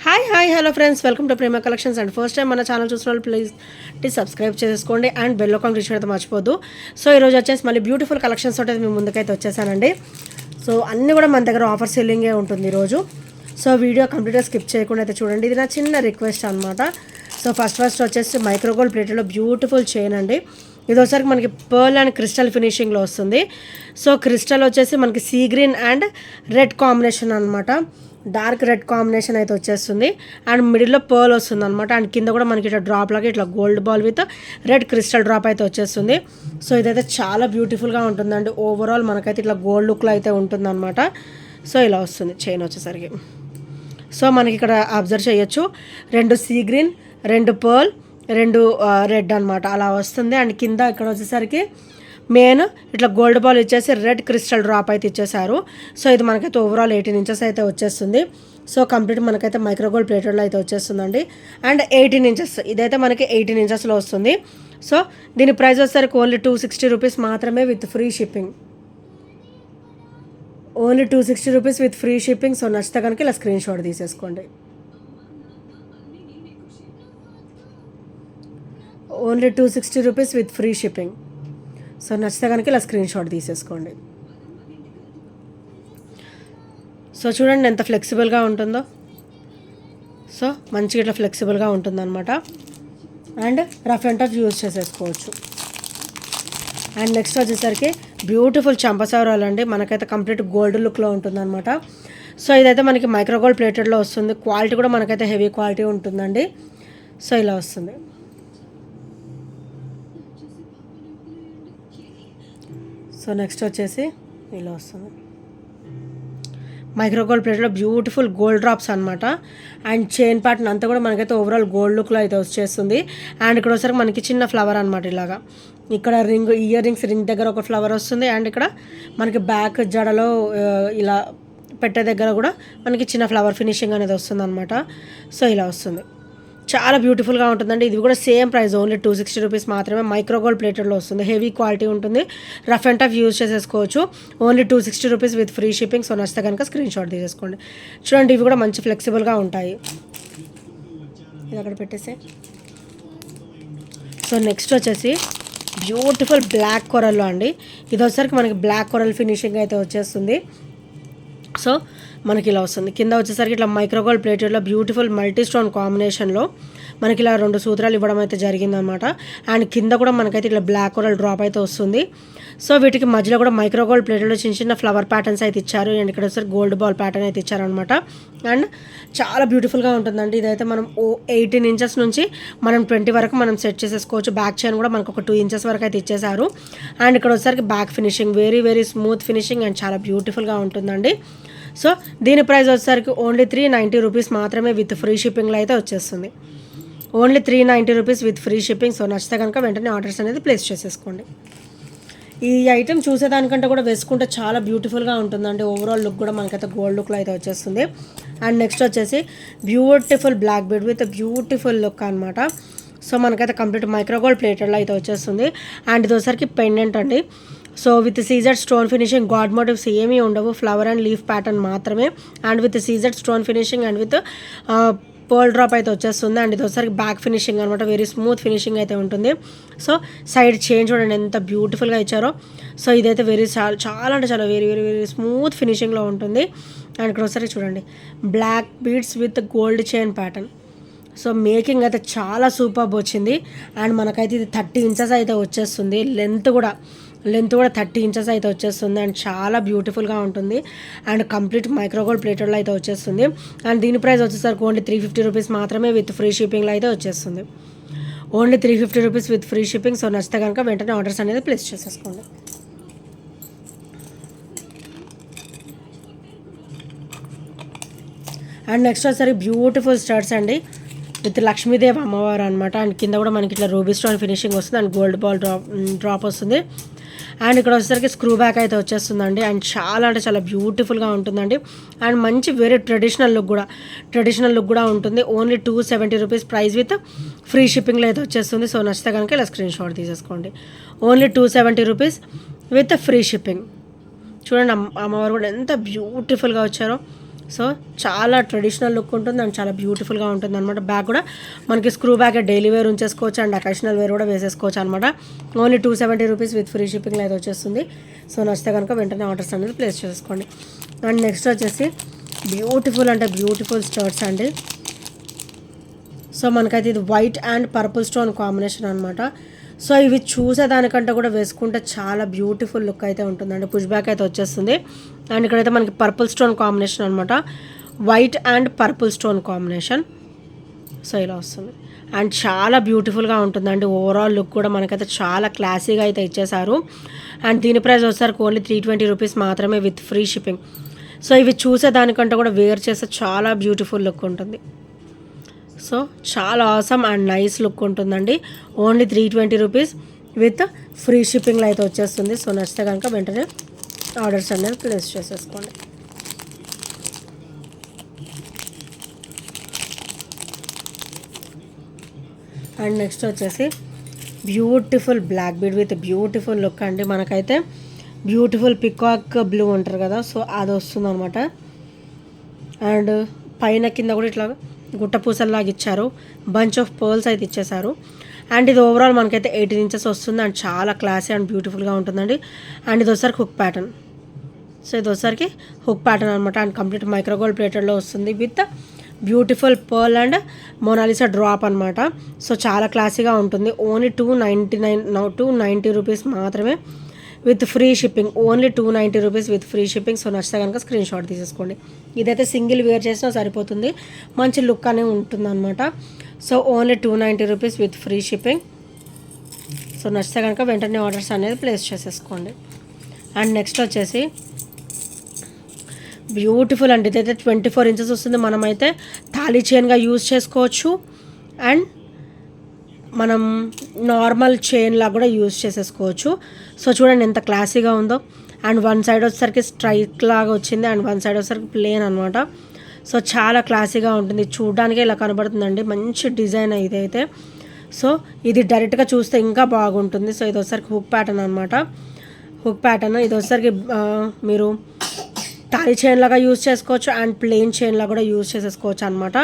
Hi hello friends, welcome to Prema collections. And first time మన channel చూసిన వాళ్ళు please subscribe చేసుకోండి and bell icon click చేయడం మర్చిపోద్దు. సో ఈరోజు వచ్చేసి మళ్ళీ బ్యూటిఫుల్ కలెక్షన్స్ తోటి మీ ముందుకైతే వచ్చేసానండి. సో అన్నీ కూడా మన దగ్గర ఆఫర్ సెల్లింగే ఉంటుంది ఈరోజు. సో వీడియో కంప్లీట్గా స్కిప్ చేయకుండా అయితే చూడండి. ఇది నా చిన్న రిక్వెస్ట్ అనమాట. సో ఫస్ట్ వచ్చేసి మైక్రోగోల్డ్ ప్లేట్లో బ్యూటిఫుల్ చైన్ అండి. ఇది వచ్చేసరికి మనకి పర్ల్ అండ్ క్రిస్టల్ ఫినిషింగ్లో వస్తుంది. సో క్రిస్టల్ వచ్చేసి మనకి sea green and red combination అనమాట. డార్క్ రెడ్ కాంబినేషన్ అయితే వచ్చేస్తుంది అండ్ మిడిల్లో పర్ల్ వస్తుంది అనమాట. అండ్ కింద కూడా మనకి ఇట్లా డ్రాప్ లాగా ఇట్లా gold ball with red crystal drop అయితే వచ్చేస్తుంది. సో ఇదైతే చాలా బ్యూటిఫుల్గా ఉంటుందండి. ఓవరాల్ మనకైతే ఇట్లా గోల్డ్ లుక్లో అయితే ఉంటుందన్నమాట. సో ఇలా వస్తుంది చైన్ వచ్చేసరికి. సో మనకి ఇక్కడ అబ్జర్వ్ చేయొచ్చు, 2 సీ గ్రీన్, 2 పర్ల్, 2 రెడ్ అనమాట అలా వస్తుంది. అండ్ కింద ఇక్కడ వచ్చేసరికి మెయిన్ ఇట్లా గోల్డ్ బాల్ ఇచ్చేసి రెడ్ క్రిస్టల్ డ్రాప్ అయితే ఇచ్చేసారు. సో ఇది మనకైతే ఓవరాల్ 18 ఇంచెస్ అయితే వచ్చేస్తుంది. సో కంప్లీట్ మనకైతే మైక్రోగోల్డ్ ప్లేటెడ్లో అయితే వచ్చేస్తుందండి. అండ్ 18 ఇంచెస్ ఇదైతే మనకి 18 ఇంచెస్లో వస్తుంది. సో దీని ప్రైస్ వచ్చేసరికి ఓన్లీ 260 రూపీస్ మాత్రమే with free shipping. Only 260 rupees with free shipping. So నచ్చితే కనుక ఇలా స్క్రీన్ షాట్ తీసేసుకోండి. Only 260 rupees with free shipping. So నచ్చితే కనుక ఇలా స్క్రీన్ షాట్ తీసేసుకోండి. సో చూడండి ఎంత ఫ్లెక్సిబుల్గా ఉంటుందో. సో మంచిగా ఇట్లా ఫ్లెక్సిబుల్గా ఉంటుందన్నమాట. And rough and tough use చేసేసుకోవచ్చు. అండ్ నెక్స్ట్ వచ్చేసరికి బ్యూటిఫుల్ చంపసవరాలు అండి. మనకైతే కంప్లీట్ గోల్డ్ లుక్లో ఉంటుందన్నమాట. సో ఇదైతే మనకి మైక్రోగోల్డ్ ప్లేటెడ్లో వస్తుంది. క్వాలిటీ కూడా మనకైతే హెవీ క్వాలిటీ ఉంటుందండి. సో ఇలా వస్తుంది. సో నెక్స్ట్ వచ్చేసి ఇలా వస్తుంది. మైక్రోగోల్డ్ ప్లేట్లో బ్యూటిఫుల్ గోల్డ్ డ్రాప్స్ అనమాట. అండ్ చైన్ ప్యాటర్న్ అంతా కూడా మనకైతే ఓవరాల్ గోల్డ్ లుక్లో అయితే వచ్చేస్తుంది. అండ్ ఇక్కడ వచ్చేసరికి మనకి చిన్న ఫ్లవర్ అనమాట. ఇలాగా ఇక్కడ ఇయర్ రింగ్స్ దగ్గర ఒక ఫ్లవర్ వస్తుంది. అండ్ ఇక్కడ మనకి బ్యాక్ జడలో ఇలా పెట్టే దగ్గర కూడా మనకి చిన్న ఫ్లవర్ ఫినిషింగ్ అనేది వస్తుంది అనమాట. సో ఇలా వస్తుంది. చాలా బ్యూటిఫుల్గా ఉంటుందండి. ఇది కూడా సేమ్ ప్రైస్ ఓన్లీ 260 రూపీస్ మాత్రమే. మైక్రోగోల్డ్ ప్లేటెడ్లో వస్తుంది. హెవీ క్వాలిటీ ఉంటుంది. రఫ్ అండ్ టఫ్ యూజ్ చేసేసుకోవచ్చు. Only 260 rupees with free shipping. So నచ్చితే కనుక స్క్రీన్ షాట్ తీసేసుకోండి. చూడండి ఇవి కూడా మంచి ఫ్లెక్సిబుల్గా ఉంటాయి. ఇది అక్కడ పెట్టేసి. సో నెక్స్ట్ వచ్చేసి బ్యూటిఫుల్ బ్లాక్ కొరల్లో అండి. ఇది వచ్చేసరికి మనకి బ్లాక్ కొరల్ ఫినిషింగ్ అయితే వచ్చేస్తుంది. సో మనకి ఇలా వస్తుంది. కింద వచ్చేసరికి ఇట్లా మైక్రోగోల్డ్ ప్లేటెడ్లో బ్యూటిఫుల్ మల్టీ స్టోన్ కాంబినేషన్లో మనకి ఇలా 2 సూత్రాలు ఇవ్వడం అయితే జరిగిందనమాట. అండ్ కింద కూడా మనకైతే ఇట్లా బ్లాక్ కొరల్ డ్రాప్ అయితే వస్తుంది. సో వీటికి మధ్యలో కూడా మైక్రోగోల్డ్ ప్లేటెడ్లో చిన్న ఫ్లవర్ ప్యాటర్న్స్ అయితే ఇచ్చారు. అండ్ ఇక్కడ వచ్చేసరికి గోల్డ్ బాల్ ప్యాటర్న్ అయితే ఇచ్చారనమాట. అండ్ చాలా బ్యూటిఫుల్గా ఉంటుందండి. ఇదైతే మనం 18 ఇంచెస్ నుంచి మనం 20 వరకు మనం సెట్ చేసేసుకోవచ్చు. బ్యాక్ చైన్ కూడా మనకు ఒక 2 ఇంచెస్ వరకు అయితే ఇచ్చేసారు. అండ్ ఇక్కడ వచ్చేసరికి back finishing very smooth finishing and చాలా బ్యూటిఫుల్గా ఉంటుందండి. సో దీని ప్రైస్ వచ్చేసరికి ఓన్లీ 390 రూపీస్ మాత్రమే విత్ ఫ్రీ షిప్పింగ్లో అయితే వచ్చేస్తుంది. Only 390 rupees with free shipping. So నచ్చితే కనుక వెంటనే ఆర్డర్స్ అనేది ప్లేస్ చేసేసుకోండి. ఈ ఐటెం చూసేదానికంటే కూడా వేసుకుంటే చాలా బ్యూటిఫుల్గా ఉంటుందండి. ఓవరాల్ లుక్ కూడా మనకైతే గోల్డ్ లుక్లో అయితే వచ్చేస్తుంది. అండ్ నెక్స్ట్ వచ్చేసి beautiful black bead with beautiful look అనమాట. సో మనకైతే కంప్లీట్ మైక్రోగోల్డ్ ప్లేటెడ్లో అయితే వచ్చేస్తుంది. అండ్ ఇది వచ్చేసరికి పెండెంట్ అండి. So with CZ stone finishing, god motives ఏమీ ఉండవు, ఫ్లవర్ అండ్ లీఫ్ ప్యాటర్న్ మాత్రమే. And with CZ stone finishing and with pearl drop అయితే వచ్చేస్తుంది. అండ్ ఇది వచ్చేసరికి బ్యాక్ ఫినిషింగ్ అనమాట. వెరీ స్మూత్ ఫినిషింగ్ అయితే ఉంటుంది. సో సైడ్ చైన్ చూడండి ఎంత బ్యూటిఫుల్గా ఇచ్చారో. సో ఇదైతే చాలా అంటే చాలా వెరీ స్మూత్ ఫినిషింగ్లో ఉంటుంది. అండ్ ఇక్కడ వచ్చేసరికి చూడండి black beads with gold chain pattern. So making అయితే చాలా సూపర్బ్ వచ్చింది. అండ్ మనకైతే ఇది 30 ఇంచెస్ అయితే వచ్చేస్తుంది. లెంత్ కూడా 30 ఇంచెస్ అయితే వచ్చేస్తుంది. అండ్ చాలా బ్యూటిఫుల్గా ఉంటుంది. అండ్ కంప్లీట్ మైక్రోగోల్డ్ ప్లేటెడ్లో అయితే వచ్చేస్తుంది. అండ్ దీని ప్రైస్ వచ్చేసరికి ఓన్లీ 350 రూపీస్ మాత్రమే విత్ ఫ్రీ షిప్పింగ్లో అయితే వచ్చేస్తుంది. Only 350 rupees with free shipping. So నచ్చితే కనుక వెంటనే ఆర్డర్స్ అనేది ప్లేస్ చేసేసుకోండి. అండ్ నెక్స్ట్ వచ్చేసరికి బ్యూటిఫుల్ స్టడ్స్ అండి విత్ లక్ష్మీదేవి అమ్మవారు అనమాట. అండ్ కింద కూడా మనకి ఇట్లా రూబీ స్టోన్ ఫినిషింగ్ వస్తుంది. అండ్ గోల్డ్ బాల్ డ్రాప్ వస్తుంది. అండ్ ఇక్కడ వచ్చేసరికి స్క్రూ బ్యాక్ అయితే వచ్చేస్తుందండి. అండ్ చాలా అంటే చాలా బ్యూటిఫుల్గా ఉంటుందండి. అండ్ మంచి వెరీ ట్రెడిషనల్ లుక్ కూడా ఉంటుంది. Only 270 rupees price with free షిప్పింగ్లో అయితే వచ్చేస్తుంది. సో నచ్చితే కనుక ఇలా స్క్రీన్ షాట్ తీసేసుకోండి. Only 270 rupees with free shipping. చూడండి అమ్మవారు కూడా ఎంత బ్యూటిఫుల్గా వచ్చారో. సో చాలా ట్రెడిషనల్ లుక్ ఉంటుంది అండ్ చాలా బ్యూటిఫుల్గా ఉంటుంది అనమాట. బ్యాగ్ కూడా మనకి స్క్రూ బ్యాగ్ డైలీ వేర్ ఉంచేసుకోవచ్చు అండ్ అకేషనల్ వేర్ కూడా వేసేసుకోవచ్చు అనమాట. ఓన్లీ 270 రూపీస్ విత్ ఫ్రీ షిప్పింగ్లో అయితే వచ్చేస్తుంది. సో నచ్చితే కనుక వెంటనే ఆర్డర్స్ అనేది ప్లేస్ చేసుకోండి. అండ్ నెక్స్ట్ వచ్చేసి బ్యూటిఫుల్ అంటే బ్యూటిఫుల్ స్కర్ట్స్ అండి. సో మనకైతే ఇది white and purple stone combination అనమాట. సో ఇవి చూసేదానికంటే కూడా వేసుకుంటే చాలా బ్యూటిఫుల్ లుక్ అయితే ఉంటుందండి. పుష్ బ్యాక్ అయితే వచ్చేస్తుంది అండ్ ఇక్కడైతే మనకి పర్పుల్ స్టోన్ కాంబినేషన్ అనమాట. White and purple stone combination. So ఇలా వస్తుంది అండ్ చాలా బ్యూటిఫుల్గా ఉంటుందండి. ఓవరాల్ లుక్ కూడా మనకైతే చాలా క్లాసీగా అయితే ఇచ్చేసారు. అండ్ దీని ప్రైస్ వచ్చేసరికి ఓన్లీ 320 రూపీస్ మాత్రమే విత్ ఫ్రీ షిప్పింగ్. సో ఇవి చూసేదానికంటే కూడా వేర్ చేస్తే చాలా బ్యూటిఫుల్ లుక్ ఉంటుంది. సో చాలా ఆసమ్ అండ్ నైస్ లుక్ ఉంటుందండి. ఓన్లీ 320 రూపీస్ విత్ ఫ్రీ షిప్పింగ్లో అయితే వచ్చేస్తుంది. సో నచ్చితే కనుక వెంటనే ఆర్డర్స్ అనేది ప్లేస్ చేసేసుకోండి. అండ్ నెక్స్ట్ వచ్చేసి beautiful black bead with beautiful look అండి. మనకైతే బ్యూటిఫుల్ పికాక్ బ్లూ అంటారు కదా, సో అది వస్తుంది అనమాట. అండ్ పైన కింద కూడా ఇట్లా గుట్ట పూసల్లాగా ఇచ్చారు. బంచ్ ఆఫ్ పర్ల్స్ అయితే ఇచ్చేసారు. అండ్ ఇది ఓవరాల్ మనకైతే 18 ఇంచెస్ వస్తుంది అండ్ చాలా క్లాసీ అండ్ బ్యూటిఫుల్గా ఉంటుందండి. అండ్ ఇది వచ్చరికి హుక్ ప్యాటర్న్. సో ఇది వచ్చరికి హుక్ ప్యాటర్న్ అనమాట. అండ్ కంప్లీట్ మైక్రోగోల్డ్ ప్లేటెడ్లో వస్తుంది with beautiful pearl and Mona Lisa drop అనమాట. సో చాలా క్లాసీగా ఉంటుంది. ఓన్లీ 290 రూపీస్ మాత్రమే with free shipping. Only 290 rupees with free shipping. So నచ్చితే కనుక స్క్రీన్ షాట్ తీసేసుకోండి. ఇదైతే సింగిల్ వేర్ చేసినా సరిపోతుంది, మంచి లుక్ అనే ఉంటుంది అనమాట. So only 290 rupees with free shipping. So నచ్చితే కనుక వెంటనే ఆర్డర్స్ అనేది ప్లేస్ చేసేసుకోండి. అండ్ నెక్స్ట్ వచ్చేసి బ్యూటిఫుల్ అండి. ఇదైతే 24 ఇంచెస్ వస్తుంది. మనమైతే తాళీ చైన్గా యూజ్ చేసుకోవచ్చు అండ్ మనం నార్మల్ చైన్ లాగా కూడా యూజ్ చేసేసుకోవచ్చు. సో చూడండి ఎంత క్లాసీగా ఉందో. అండ్ వన్ సైడ్ వచ్చేసరికి స్ట్రైక్ లాగా వచ్చింది అండ్ వన్ సైడ్ వచ్చేసరికి ప్లేన్ అనమాట. సో చాలా క్లాసీగా ఉంటుంది. చూడడానికి ఇలా కనబడుతుందండి. మంచి డిజైన్ ఇదైతే. సో ఇది డైరెక్ట్గా చూస్తే ఇంకా బాగుంటుంది. సో ఇది వచ్చేసరికి హుక్ ప్యాటర్న్ అనమాట. హుక్ ప్యాటర్న్ ఇది వచ్చేసరికి మీరు తాళీ చైన్ లాగా యూజ్ చేసుకోవచ్చు అండ్ ప్లెయిన్ చైన్ లాగా కూడా యూజ్ చేసేసుకోవచ్చు అనమాట.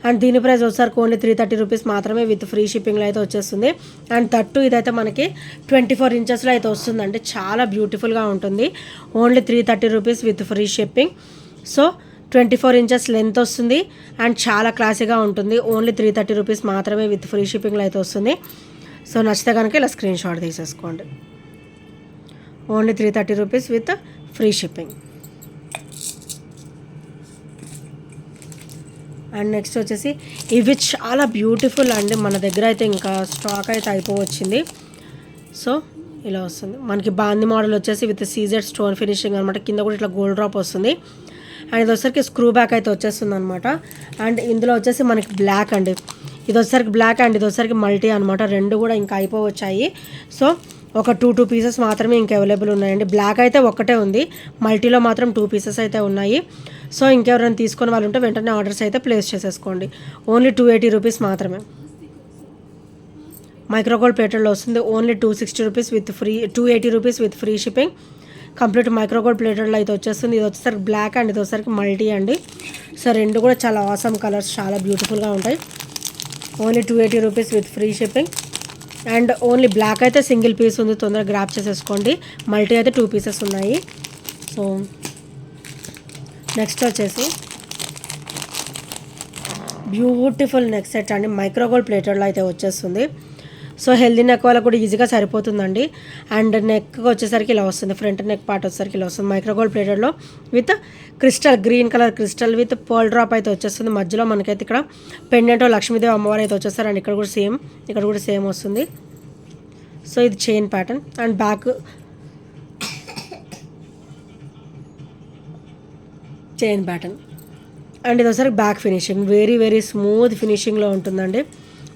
అండ్ దీని ప్రైస్ వచ్చేసరికి ఓన్లీ 330 రూపీస్ మాత్రమే విత్ ఫ్రీ షిప్పింగ్లో అయితే వచ్చేస్తుంది. అండ్ తట్టు ఇదైతే మనకి 24 ఇంచెస్లో అయితే వస్తుందండి. చాలా బ్యూటిఫుల్గా ఉంటుంది. Only 330 rupees with free shipping. So 24 inches length వస్తుంది అండ్ చాలా క్లాసీగా ఉంటుంది. ఓన్లీ 330 రూపీస్ మాత్రమే విత్ ఫ్రీ షిప్పింగ్లో అయితే వస్తుంది. సో నచ్చితే కనుక ఇలా స్క్రీన్ షాట్ తీసేసుకోండి. Only 330 rupees with free shipping. And next వచ్చేసి ఇవి చాలా బ్యూటిఫుల్ అండి. మన దగ్గర అయితే ఇంకా స్టాక్ అయితే అయిపోవచ్చింది. సో ఇలా వస్తుంది మనకి. బాంది మోడల్ వచ్చేసి విత్ సీజెడ్ స్టోన్ ఫినిషింగ్ అనమాట. కింద కూడా ఇట్లా గోల్డ్ డ్రాప్ వస్తుంది అండ్ ఇది వచ్చేసరికి స్క్రూ బ్యాక్ అయితే వచ్చేస్తుంది అనమాట. అండ్ ఇందులో వచ్చేసి మనకి బ్లాక్ అండి. ఇది వచ్చేసరికి బ్లాక్ అండ్ ఇది వచ్చేసరికి మల్టీ అనమాట. రెండు కూడా ఇంకా అయిపోవచ్చాయి. సో ఒక 2 పీసెస్ మాత్రమే ఇంకా అవైలబుల్ ఉన్నాయండి. బ్లాక్ అయితే ఒక్కటే ఉంది, మల్టీలో మాత్రం 2 పీసెస్ అయితే ఉన్నాయి. సో ఇంకెవరైనా తీసుకునే వాళ్ళు ఉంటే వెంటనే ఆర్డర్స్ అయితే ప్లేస్ చేసేసుకోండి. ఓన్లీ 280 రూపీస్ మాత్రమే. మైక్రోగోల్డ్ ప్లేటెడ్లో వస్తుంది. Only 260 rupees with free 280 rupees with free shipping. Complete micro gold ప్లేటెడ్లో అయితే వచ్చేస్తుంది. ఇది వచ్చేసరికి బ్లాక్ అండ్ ఇది వచ్చేసరికి మల్టీ అండి. సో రెండు కూడా చాలా ఆసమ్ కలర్స్, చాలా బ్యూటిఫుల్గా ఉంటాయి. Only 280 rupees with free shipping. And only black అయితే సింగిల్ పీస్ ఉంది, తొందరగా గ్రాప్ చేసేసుకోండి. మల్టీ అయితే 2 పీసెస్ ఉన్నాయి. సో నెక్స్ట్ వచ్చేసి బ్యూటిఫుల్ నెక్ సెట్ అండి. మైక్రోగోల్డ్ ప్లేటెడ్లో అయితే వచ్చేస్తుంది. సో హెల్దీ నెక్ వాళ్ళకు కూడా ఈజీగా సరిపోతుందండి. అండ్ నెక్ వచ్చేసరికి ఇలా వస్తుంది. ఫ్రంట్ నెక్ పార్ట్ వచ్చేసరికి ఇలా వస్తుంది. మైక్రోగోల్డ్ ప్లేటెడ్లో with crystal, green colour crystal with pearl drop అయితే వచ్చేస్తుంది. మధ్యలో మనకైతే ఇక్కడ పెండెంట్ లక్ష్మీదేవి అమ్మవారు అయితే వచ్చేస్తారు. అండ్ ఇక్కడ కూడా సేమ్ వస్తుంది. సో ఇది chain pattern and back chain pattern and ఇది ఒకసారి back finishing very very smooth ఫినిషింగ్లో ఉంటుందండి.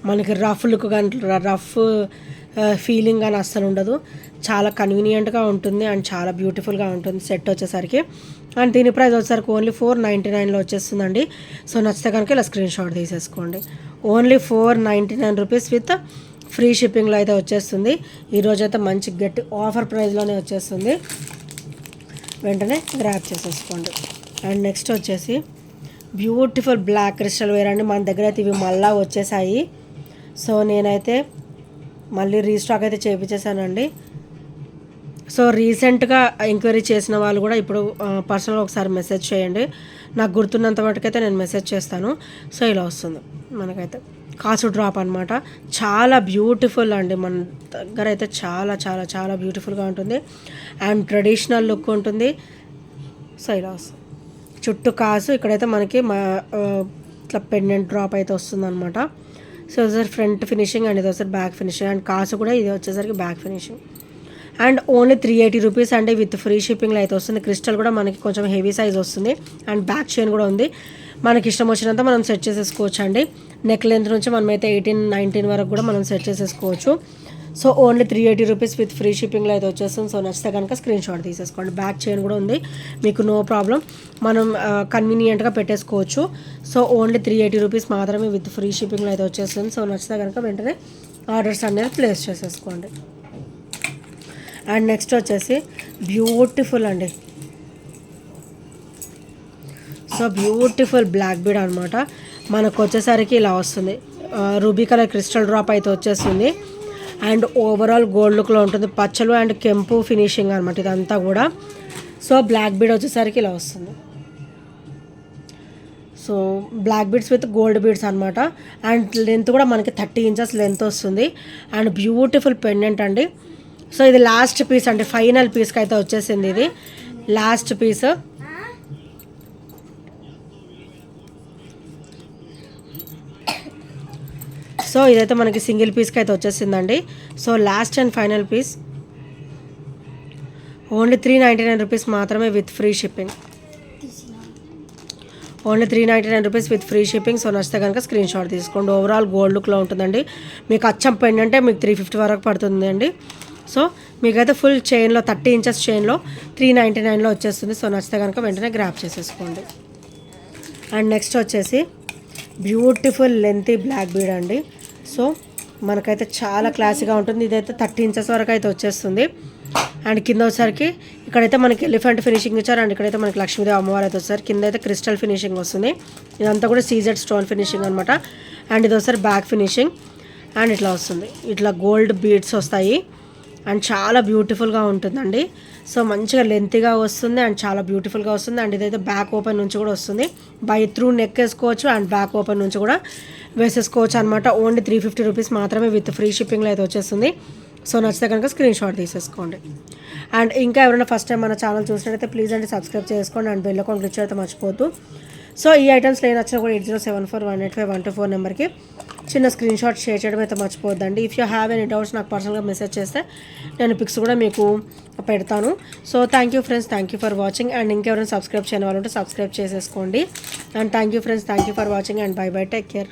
మనకి రఫ్ లుక్ కానీ రఫ్ ఫీలింగ్ కానీ అస్సలు ఉండదు. చాలా కన్వీనియంట్గా ఉంటుంది అండ్ చాలా బ్యూటిఫుల్గా ఉంటుంది సెట్ వచ్చేసరికి. అండ్ దీని ప్రైస్ వచ్చేసరికి ఓన్లీ 499లో వచ్చేస్తుందండి. సో నచ్చితే కనుక ఇలా స్క్రీన్ షాట్ తీసేసుకోండి. ఓన్లీ 499 రూపీస్ విత్ ఫ్రీ షిప్పింగ్లో అయితే వచ్చేస్తుంది. ఈరోజు అయితే మంచి గట్టి ఆఫర్ ప్రైస్లోనే వచ్చేస్తుంది. వెంటనే గ్రాప్ చేసేసుకోండి. అండ్ నెక్స్ట్ వచ్చేసి బ్యూటిఫుల్ బ్లాక్ క్రిస్టల్ వేర్ అండి. మన దగ్గర అయితే ఇవి మళ్ళీ వచ్చేసాయి. సో నేనైతే మళ్ళీ రీస్టాక్ అయితే చేయించేసానండి. సో రీసెంట్గా ఎంక్వైరీ చేసిన వాళ్ళు కూడా ఇప్పుడు పర్సనల్గా ఒకసారి మెసేజ్ చేయండి. నాకు గుర్తున్నంత మటుకైతే నేను మెసేజ్ చేస్తాను. సో ఇలా వస్తుంది మనకైతే కాసు డ్రాప్ అనమాట. చాలా బ్యూటిఫుల్ అండి. మన దగ్గర అయితే చాలా చాలా చాలా బ్యూటిఫుల్గా ఉంటుంది అండ్ ట్రెడిషనల్ లుక్ ఉంటుంది. సో ఇలా వస్తుంది చుట్టూ కాసు. ఇక్కడైతే మనకి ఇట్లా పెండెంట్ డ్రాప్ అయితే వస్తుంది అనమాట. సో ఇది ఫ్రంట్ ఫినిషింగ్ అండ్ ఇది వచ్చేసరికి బ్యాక్ ఫినిషింగ్ అండ్ కాసు కూడా ఇది వచ్చేసరికి back finishing and only 380 rupees అండి విత్ ఫ్రీ షిప్పింగ్లో అయితే వస్తుంది. క్రిస్టల్ కూడా మనకి కొంచెం హెవీ సైజ్ వస్తుంది అండ్ బ్యాక్ చైన్ కూడా ఉంది. మనకి ఇష్టం వచ్చినంత మనం సెట్ చేసేసుకోవచ్చు అండి. నెక్ లెంత్ నుంచి మనమైతే 18-19 వరకు కూడా మనం సెట్ చేసేసుకోవచ్చు. So only 380 rupees with free షిప్పింగ్లో అయితే వచ్చేస్తుంది. సో నచ్చితే కనుక స్క్రీన్ షాట్ తీసేసుకోండి. బ్యాక్ చైన్ కూడా ఉంది మీకు, నో ప్రాబ్లం. మనం కన్వీనియంట్గా పెట్టేసుకోవచ్చు. సో ఓన్లీ 380 రూపీస్ మాత్రమే విత్ ఫ్రీ షిప్పింగ్లో అయితే వచ్చేస్తుంది. సో నచ్చితే కనుక వెంటనే ఆర్డర్స్ అనేది ప్లేస్ చేసేసుకోండి. అండ్ నెక్స్ట్ వచ్చేసి బ్యూటిఫుల్ అండి. సో బ్యూటిఫుల్ బ్లాక్ బీడ్ అనమాట. మనకు వచ్చేసరికి ఇలా వస్తుంది. రూబీ కలర్ క్రిస్టల్ డ్రాప్ అయితే వచ్చేస్తుంది అండ్ ఓవరాల్ గోల్డ్ లుక్లో ఉంటుంది. పచ్చలు అండ్ కెంపు ఫినిషింగ్ అనమాట ఇదంతా కూడా. సో బ్లాక్ బీడ్ వచ్చేసరికి ఇలా వస్తుంది. So black beads with gold beads అనమాట. అండ్ లెంత్ కూడా మనకి 30 ఇంచెస్ లెంత్ వస్తుంది అండ్ బ్యూటిఫుల్ పెండెంట్ అండి. సో ఇది లాస్ట్ పీస్ అండి, ఫైనల్ పీస్కి అయితే వచ్చేసింది. ఇది లాస్ట్ పీస్. సో ఇదైతే మనకి సింగిల్ పీస్కి అయితే వచ్చేసిందండి. So last and final piece only 399 rupees మాత్రమే with free shipping. Only 399 rupees with free shipping. So నచ్చితే కనుక స్క్రీన్ షాట్ తీసుకోండి. ఓవరాల్ గోల్డ్ లుక్లో ఉంటుందండి. మీకు అచ్చం పెండెంటే మీకు 350 వరకు పడుతుంది అండి. సో మీకైతే ఫుల్ చైన్లో 30 ఇంచెస్ చైన్లో 399లో వచ్చేస్తుంది. సో నచ్చితే కనుక వెంటనే గ్రాప్ చేసేసుకోండి. అండ్ నెక్స్ట్ వచ్చేసి బ్యూటిఫుల్ లెంతీ బ్లాక్ బీడ్ అండి. సో మనకైతే చాలా క్లాసీగా ఉంటుంది. ఇదైతే 30 ఇంచెస్ వరకు అయితే వచ్చేస్తుంది. అండ్ కింద వచ్చేసరికి ఇక్కడైతే మనకి ఎలిఫెంట్ ఫినిషింగ్ ఇచ్చారు అండ్ ఇక్కడైతే మనకి లక్ష్మీదేవి అమ్మవారు అయితే వచ్చారు. కింద అయితే క్రిస్టల్ ఫినిషింగ్ వస్తుంది. ఇదంతా కూడా సీజెడ్ స్టోన్ ఫినిషింగ్ అనమాట. అండ్ ఇది ఒకసారి బ్యాక్ ఫినిషింగ్ అండ్ ఇట్లా వస్తుంది. ఇట్లా గోల్డ్ బీడ్స్ వస్తాయి అండ్ చాలా బ్యూటిఫుల్గా ఉంటుందండి. సో మంచిగా లెంతీగా వస్తుంది అండ్ చాలా బ్యూటిఫుల్గా వస్తుంది. అండ్ ఇదైతే బ్యాక్ ఓపెన్ నుంచి కూడా వస్తుంది. బై త్రూ నెక్ వేసుకోవచ్చు అండ్ బ్యాక్ ఓపెన్ నుంచి కూడా వేసేసుకోవచ్చు అనమాట. ఓన్లీ 350 రూపీస్ మాత్రమే విత్ ఫ్రీ షిప్పింగ్లో అయితే వచ్చేస్తుంది. సో నచ్చితే కనుక స్క్రీన్ షాట్ తీసేసుకోండి. అండ్ ఇంకా ఎవరైనా ఫస్ట్ టైం మన ఛానల్ చూసినట్టయితే ప్లీజ్ అండి సబ్స్క్రైబ్ చేసుకోండి అండ్ బెల్ ఐకాన్ క్లిక్ చేయడం మర్చిపోవద్దు. సో ఈ ఐటమ్స్లో ఏ నచ్చినా కూడా 8074185124 నెంబర్కి చిన్న స్క్రీన్ షాట్ షేర్ చేయడం అయితే మర్చిపోద్దండి. If you have any doubts నాకు పర్సనల్గా మెసేజ్ చేస్తే నేను పిక్స్ కూడా మీకు పెడతాను. So thank you friends, thank you for watching. And ఇంకెవరైనా సబ్స్క్రైబ్ చేయని వాళ్ళు ఉంటే సబ్స్క్రైబ్ చేసేసుకోండి. And thank you friends, thank you for watching and bye bye, take care.